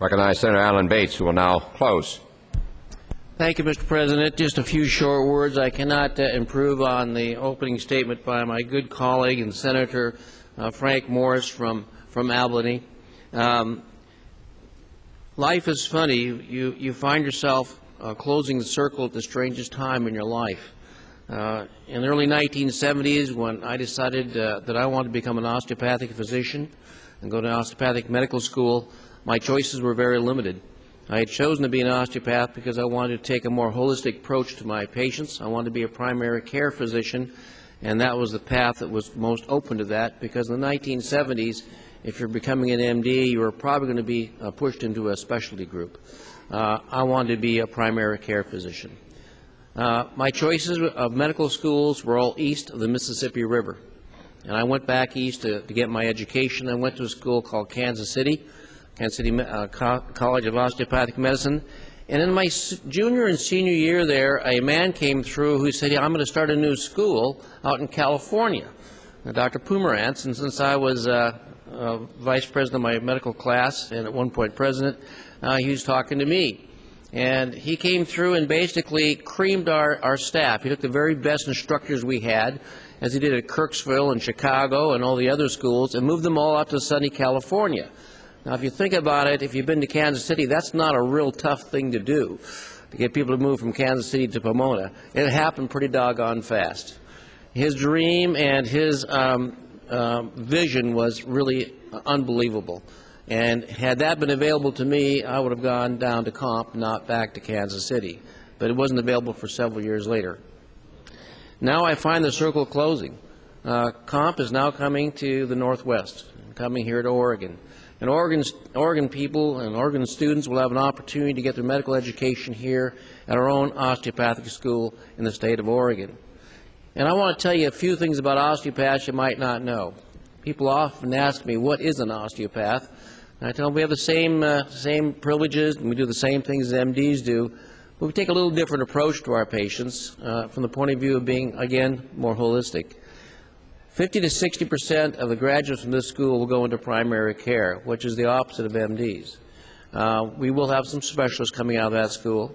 Recognize Senator Alan Bates, who will now close. Thank you, Mr. President. Just a few short words. I cannot improve on the opening statement by my good colleague and Senator Frank Morris from Albany. Life is funny. You find yourself closing the circle at the strangest time in your life. In the early 1970s, when I decided that I wanted to become an osteopathic physician and go to osteopathic medical school, my choices were very limited. I had chosen to be an osteopath because I wanted to take a more holistic approach to my patients. I wanted to be a primary care physician, and that was the path that was most open to that, because in the 1970s, if you're becoming an MD, you were probably going to be pushed into a specialty group. I wanted to be a primary care physician. My choices of medical schools were all east of the Mississippi River, and I went back east to get my education. I went to a school called Kansas City College of Osteopathic Medicine. And in my junior and senior year there, a man came through who said, I'm going to start a new school out in California, Dr. Pomerantz. And since I was vice president of my medical class and at one point president, he was talking to me. And he came through and basically creamed our staff. He took the very best instructors we had, as he did at Kirksville and Chicago and all the other schools, and moved them all out to sunny California. Now, if you think about it, if you've been to Kansas City, that's not a real tough thing to do, to get people to move from Kansas City to Pomona. It happened pretty doggone fast. His dream and his vision was really unbelievable. And had that been available to me, I would have gone down to Comp, not back to Kansas City. But it wasn't available for several years later. Now I find the circle closing. Comp is now coming to the Northwest, coming here to Oregon. And Oregon people and Oregon students will have an opportunity to get their medical education here at our own osteopathic school in the state of Oregon. And I want to tell you a few things about osteopaths you might not know. People often ask me, what is an osteopath? And I tell them we have the same privileges and we do the same things as MDs do, but we take a little different approach to our patients from the point of view of being, again, more holistic. 50 to 60% of the graduates from this school will go into primary care, which is the opposite of MDs. We will have some specialists coming out of that school.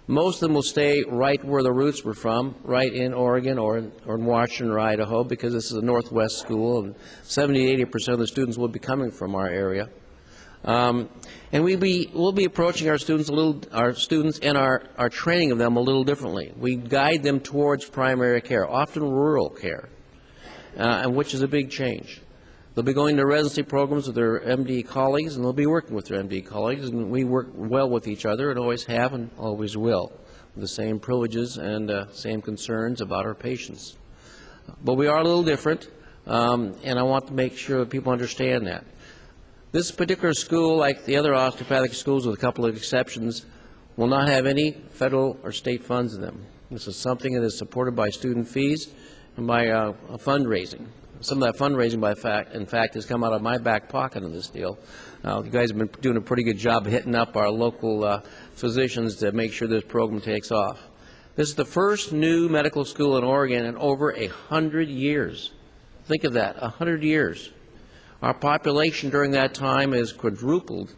Most of them will stay right where the roots were from, right in Oregon or in Washington or Idaho, because this is a Northwest school, and 70 to 80% of the students will be coming from our area. And we'll be approaching our students and our training of them a little differently. We guide them towards primary care, often rural care. And which is a big change. They'll be going to residency programs with their MD colleagues, and they'll be working with their MD colleagues, and we work well with each other and always have and always will, with the same privileges and same concerns about our patients. But we are a little different, and I want to make sure that people understand that. This particular school, like the other osteopathic schools with a couple of exceptions, will not have any federal or state funds in them. This is something that is supported by student fees and by fundraising. Some of that fundraising, in fact, has come out of my back pocket in this deal. You guys have been doing a pretty good job of hitting up our local physicians to make sure this program takes off. This is the first new medical school in Oregon in over 100 years. Think of that, 100 years. Our population during that time has quadrupled,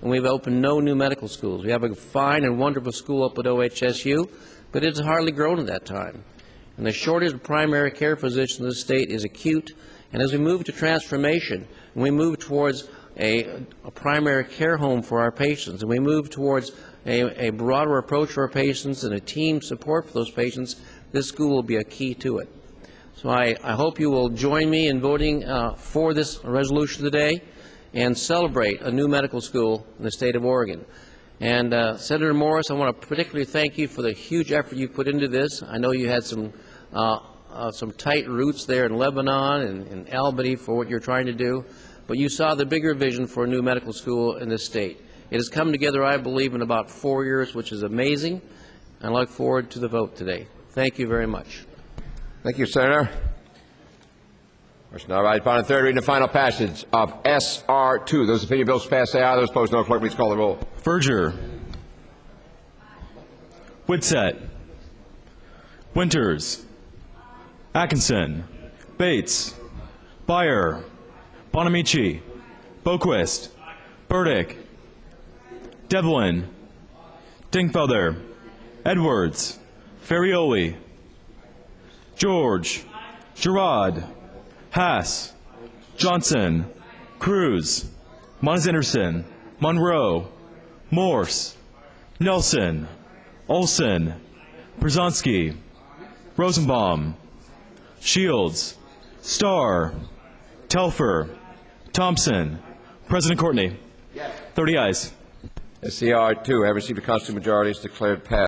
and we've opened no new medical schools. We have a fine and wonderful school up at OHSU, but it's hardly grown in that time. And the shortage of primary care physicians in this state is acute. And as we move to transformation, and we move towards a primary care home for our patients, and we move towards a broader approach to our patients and a team support for those patients, this school will be a key to it. So I hope you will join me in voting for this resolution today and celebrate a new medical school in the state of Oregon. And Senator Morris, I want to particularly thank you for the huge effort you put into this. I know you had some tight roots there in Lebanon and in Albany for what you're trying to do, but you saw the bigger vision for a new medical school in this state. It has come together, I believe, in about 4 years, which is amazing. I look forward to the vote today. Thank you very much. Thank you, Senator. Motion now right upon the third reading and final passage of S.R. 2. Those opinion bills pass, say aye. Those opposed, no. Clerk, please call the roll. Berger. Whitsett. Winters. Atkinson. Bates. Beyer. Bonamici. Boquist. Burdick. Devlin, Dingfelder, Edwards, Ferrioli, George, Gerard, Haas, Johnson, Cruz, Mons Anderson, Monroe, Morse, Nelson, Olson, Brzezinski, Rosenbaum, Shields, Starr, Telfer, Thompson, President Courtney. 30 ayes. SCR 2 have received a constitutional majority is declared passed.